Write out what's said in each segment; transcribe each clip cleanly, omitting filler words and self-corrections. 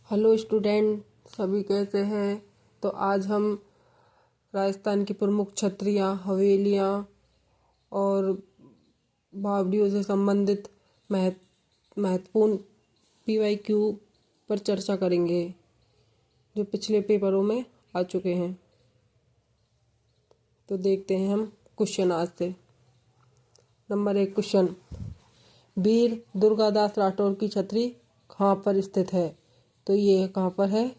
Hello student, सभी कैसे हैं। तो आज हम राजस्थान की प्रमुख छतरियाँ, हवेलियाँ और बावड़ियों से संबंधित महत्वपूर्ण PYQ पर चर्चा करेंगे जो पिछले पेपरों में आ चुके हैं। तो देखते हैं हम क्वेश्चन आज से। नंबर 1 क्वेश्चन, वीर दुर्गादास राठौर की छतरी कहाँ पर स्थित है। तो ये कहाँ पर है?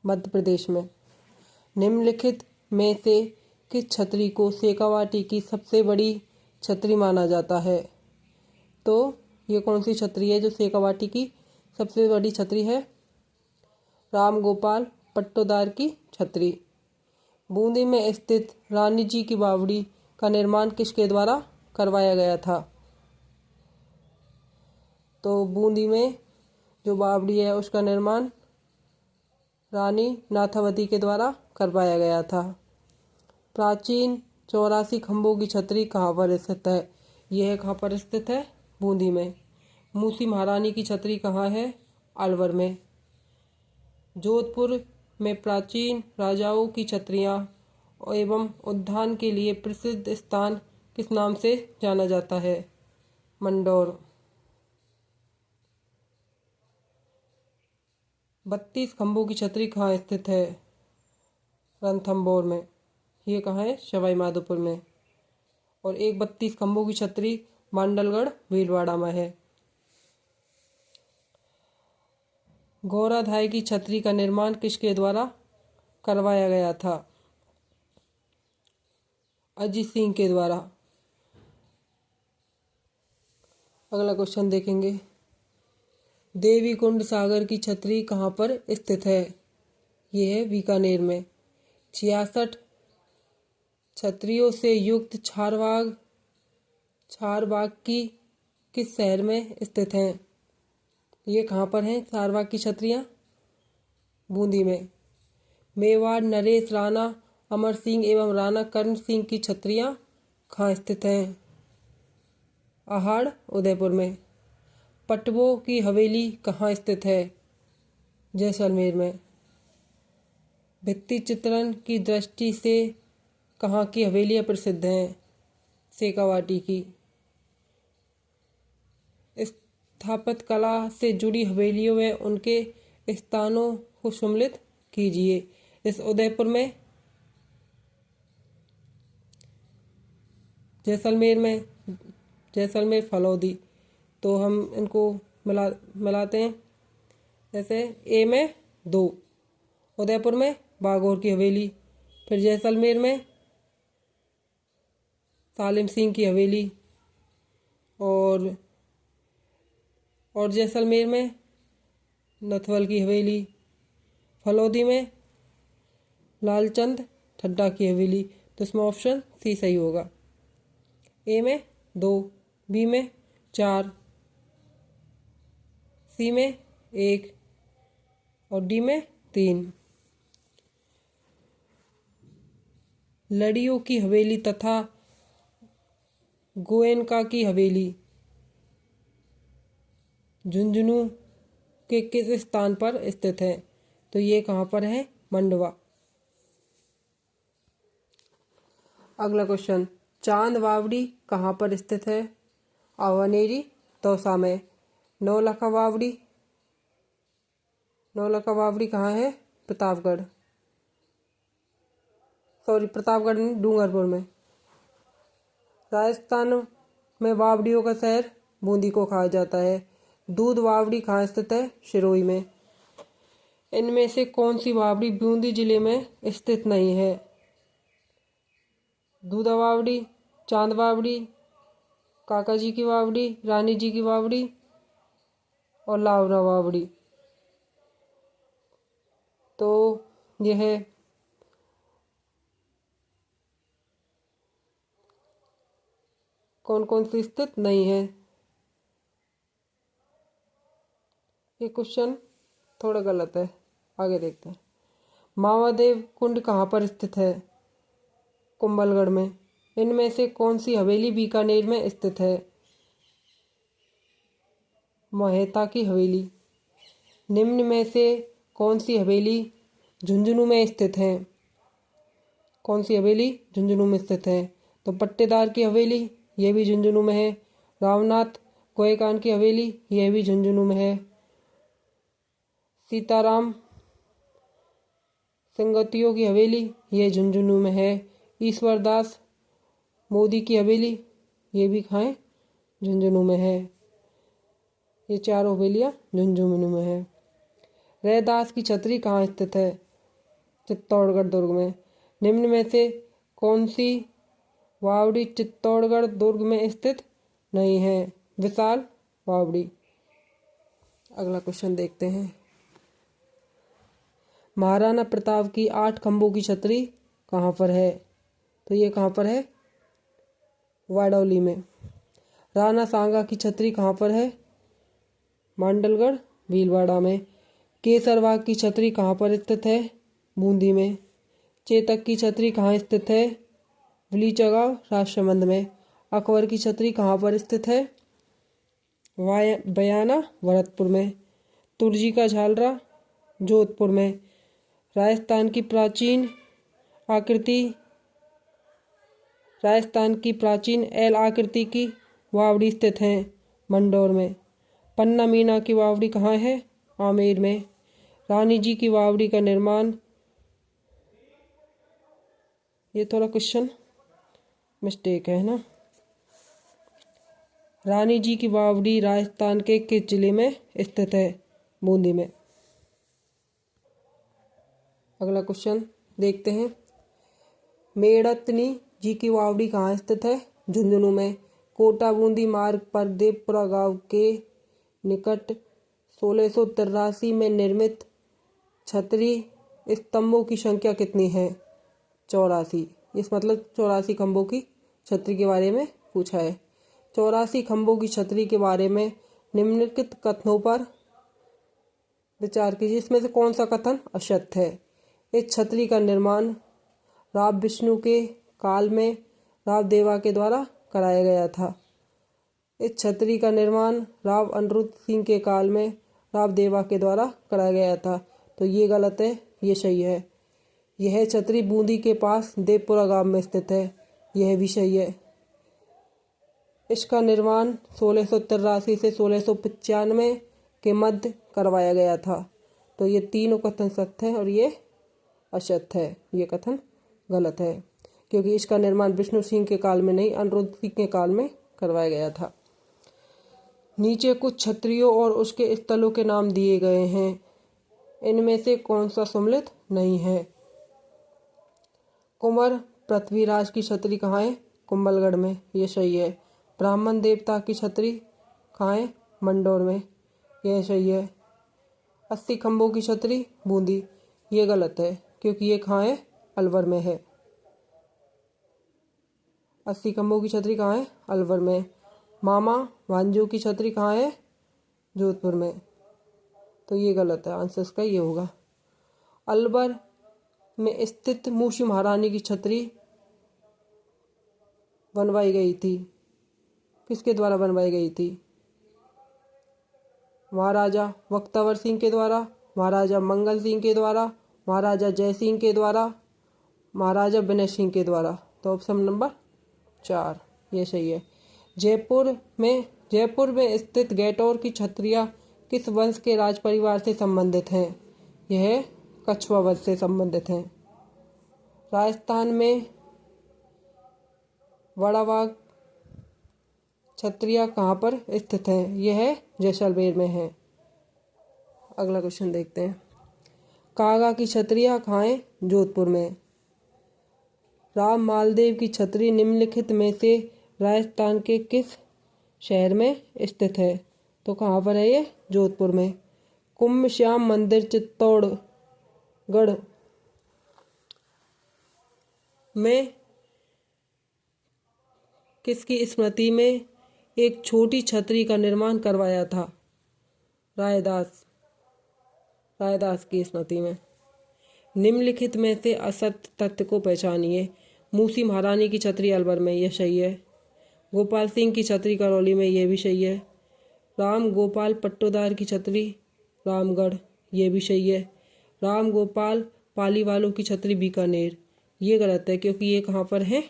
मध्य प्रदेश में। निम्नलिखित में से किस छतरी को शेखावाटी की सबसे बड़ी छतरी माना जाता है। तो ये कौन सी छतरी है जो शेखावाटी की सबसे बड़ी छतरी है? राम गोपाल पट्टोदार की छतरी। बूंदी में स्थित रानी जी की बावड़ी का निर्माण किसके द्वारा करवाया गया था? तो बूंदी में जो बावड़ी है उसका निर्माण रानी नाथावती के द्वारा करवाया गया था। प्राचीन 84 खंभों की छतरी कहाँ पर स्थित है? यह कहाँ पर स्थित है? बूंदी में। मूसी महारानी की छतरी कहाँ है? अलवर में। जोधपुर में प्राचीन राजाओं की छतरियाँ एवं उद्यान के लिए प्रसिद्ध स्थान किस नाम से जाना जाता है? मंडौर। 32 खंभों की छतरी कहाँ स्थित है? रणथंभौर में। ये कहाँ है? सवाई माधोपुर में। और एक 32 खंभों की छतरी मांडलगढ़ भीलवाड़ा में है। गौराधाय की छतरी का निर्माण किसके द्वारा करवाया गया था? अजीत सिंह के द्वारा। अगला क्वेश्चन देखेंगे, देवी कुंड सागर की छतरी कहाँ पर स्थित है? यह है बीकानेर में। 66 छतरियों से युक्त चारबाग की किस शहर में स्थित हैं? ये कहाँ पर हैं चारबाग की छतरियाँ? बूंदी में। मेवाड़ नरेश राणा अमर सिंह एवं राणा कर्ण सिंह की छतरियाँ कहाँ स्थित हैं? अहाड़ उदयपुर में। पटवों की हवेली कहाँ स्थित है? जैसलमेर में। भित्ति चित्रण की दृष्टि से कहाँ की हवेलियाँ प्रसिद्ध हैं? शेखावाटी की। स्थापत्य कला से जुड़ी हवेलियों व उनके स्थानों को सम्मिलित कीजिए। इस उदयपुर में, जैसलमेर फलौदी। तो हम इनको मिलाते हैं। जैसे ए में 2, उदयपुर में बागौर की हवेली, फिर जैसलमेर में सालिम सिंह की हवेली, और जैसलमेर में नथवल की हवेली, फलौदी में लालचंद ठड्डा की हवेली। तो इसमें ऑप्शन सी सही होगा। ए में 2, बी में 4, सी में 1 और डी में 3। लड़ियों की हवेली तथा गोयनका की हवेली झुंझुनू के किस स्थान पर स्थित है? तो ये कहाँ पर है? मंडवा। अगला क्वेश्चन, चांद बावड़ी कहाँ पर स्थित है? अवनेरी दौसा में। नौलखा बावड़ी कहाँ है? प्रतापगढ़ नहीं, डूंगरपुर में। राजस्थान में बावड़ियों का शहर बूंदी को कहा जाता है। दूध बावड़ी कहाँ स्थित है? सिरोही में। इनमें से कौन सी बावड़ी बूंदी जिले में स्थित नहीं है? दूधा बावड़ी, चांद बावड़ी, काका जी की बावड़ी, रानी जी की बावड़ी और लावरा बावड़ी। तो यह कौन कौन सी स्थित नहीं है? ये क्वेश्चन थोड़ा गलत है, आगे देखते हैं। मावादेव कुंड कहाँ पर स्थित है? कुंभलगढ़ में। इनमें से कौन सी हवेली बीकानेर में स्थित है? मोहेता की हवेली। निम्न में से कौन सी हवेली झुंझुनू में स्थित है? कौन सी हवेली झुंझुनू में स्थित है? तो पट्टेदार की हवेली, यह भी झुंझुनू में है। रामनाथ कोयकान की हवेली, यह भी झुंझुनू में है। सीताराम संगतियों की हवेली, यह झुंझुनू में है। ईश्वरदास मोदी की हवेली, ये भी कहाँ है? झुंझुनू में है। ये चारों हवेलियाँ झुंझुनू में है। रैदास की छतरी कहाँ स्थित है? चित्तौड़गढ़ दुर्ग में। निम्न में से कौन सी वावड़ी चित्तौड़गढ़ दुर्ग में स्थित नहीं है? विशाल वावड़ी। अगला क्वेश्चन देखते हैं। महाराणा प्रताप की 8 खंभों की छतरी कहाँ पर है? तो ये कहाँ पर है? वाडौली में। राणा सांगा की छतरी कहाँ पर है? मांडलगढ़ भीलवाड़ा में। केसरबाग की छतरी कहाँ पर स्थित है? बूंदी में। चेतक की छतरी कहाँ स्थित है? वलीचगांव राजसमंद में। अकबर की छतरी कहाँ पर स्थित है? बयाना भरतपुर में। तुर्जी का झालरा जोधपुर में। राजस्थान की प्राचीन एल आकृति की वावड़ी स्थित है मंडौर में। पन्ना मीना की वावड़ी कहाँ है? आमेर में। रानी जी की वावड़ी का निर्माण, ये थोड़ा क्वेश्चन मिस्टेक है ना। रानी जी की वावड़ी राजस्थान के किस जिले में स्थित है? बूंदी में। अगला क्वेश्चन देखते हैं। मेड़तनी जी की वावड़ी कहाँ स्थित है? झुंझुनू में। कोटा बूंदी मार्ग पर देवपुरा गांव के निकट 1683 में निर्मित छतरी स्तंभों की संख्या कितनी है? 84। इस मतलब 84 खंभों की छतरी के बारे में पूछा है। 84 खंभों की छतरी के बारे में निम्नलिखित कथनों पर विचार कीजिए। इसमें से कौन सा कथन असत्य है? इस छतरी का निर्माण राव विष्णु के काल में राव देवा के द्वारा कराया गया था। इस छतरी का निर्माण राव अनिरुद्ध सिंह के काल में राव देवा के द्वारा कराया गया था। तो ये गलत है, ये सही है। यह छतरी बूंदी के पास देवपुरा गांव में स्थित है, यह भी सही है। इसका निर्माण 1683 से 1695 के मध्य करवाया गया था। तो ये तीनों कथन सत्य है और ये असत्य है, ये कथन गलत है, क्योंकि इसका निर्माण विष्णु सिंह के काल में नहीं, अनिरुद्ध सिंह के काल में करवाया गया था। नीचे कुछ छतरियों और उसके स्थलों के नाम दिए गए हैं, इनमें से कौन सा सम्मिलित नहीं है? कुंवर पृथ्वीराज की छतरी कहाँ है? कुंभलगढ़ में, ये सही है। ब्राह्मण देवता की छतरी कहाँ है? मंडौर में, यह सही है। 80 खंभों की छतरी बूंदी, ये गलत है, क्योंकि ये कहाँ है? अलवर में है। 80 खंभों की छतरी कहाँ है? अलवर में। मामा भांजो की छतरी कहाँ है? जोधपुर में, तो ये गलत है, आंसर इसका ये होगा। अलवर में स्थित मूसी महारानी की छतरी बनवाई गई थी, किसके द्वारा बनवाई गई थी? महाराजा बख्तावर सिंह के द्वारा, महाराजा मंगल सिंह के द्वारा, महाराजा जय सिंह के द्वारा, महाराजा विनय सिंह के द्वारा। तो ऑप्शन नंबर 4 ये सही है। जयपुर में स्थित गैटौर की छतरियाँ किस वंश के राज परिवार से संबंधित हैं? यह कछुआ वंश से संबंधित हैं। राजस्थान में बड़ाबाग छतरियाँ कहाँ पर स्थित हैं? यह जैसलमेर में है। अगला क्वेश्चन देखते हैं। कागा की छतरियाँ कहाँ हैं? जोधपुर में। राम मालदेव की छतरी निम्नलिखित में से राजस्थान के किस शहर में स्थित है? तो कहाँ पर है ये? जोधपुर में। कुंभ श्याम मंदिर चित्तौड़गढ़ में किसकी स्मृति में एक छोटी छतरी का निर्माण करवाया था? रायदास की स्मृति में। निम्नलिखित में से असत्य तथ्य को पहचानिए। मूसी महारानी की छतरी अलवर में, यह सही है। गोपाल सिंह की छतरी करौली में, यह भी सही है। राम गोपाल पट्टोदार की छतरी रामगढ़, ये भी सही है। राम गोपाल पालीवालों की छतरी बीकानेर, ये गलत है क्योंकि ये कहाँ पर है,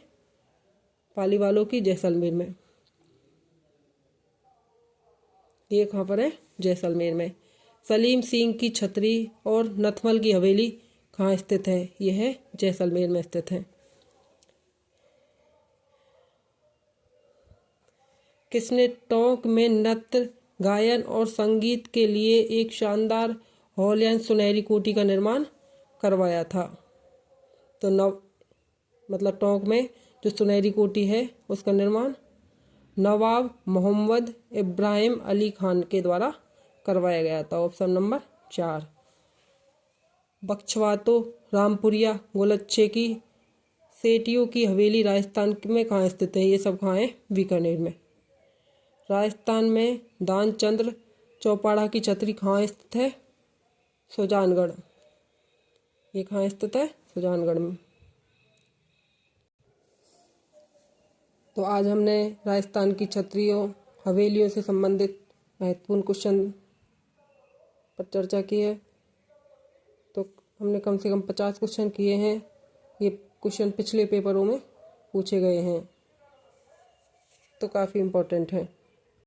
पालीवालों की जैसलमेर में। ये कहाँ पर है, जैसलमेर में। सलीम सिंह की छतरी और नथमल की हवेली कहाँ स्थित है, ये है जैसलमेर में स्थित है। किसने टोंक में नृत्य, गायन और संगीत के लिए एक शानदार हॉल या सुनहरी कोठी का निर्माण करवाया था? तो मतलब टोंक में जो सुनहरी कोठी है उसका निर्माण नवाब मोहम्मद इब्राहिम अली खान के द्वारा करवाया गया था। Option number 4। बक्सवातो, रामपुरिया, गोलच्छे की सेठियों की हवेली राजस्थान में कहाँ स्थित है? ये सब कहाँ है? बीकानेर में। राजस्थान में दानचंद्र चौपाड़ा की छतरी कहाँ स्थित है? सुजानगढ़। ये कहाँ स्थित है? सुजानगढ़ में। तो आज हमने राजस्थान की छतरियों, हवेलियों से संबंधित महत्वपूर्ण क्वेश्चन पर चर्चा की है। तो हमने कम से कम 50 क्वेश्चन किए हैं। ये क्वेश्चन पिछले पेपरों में पूछे गए हैं, तो काफ़ी इम्पोर्टेंट है।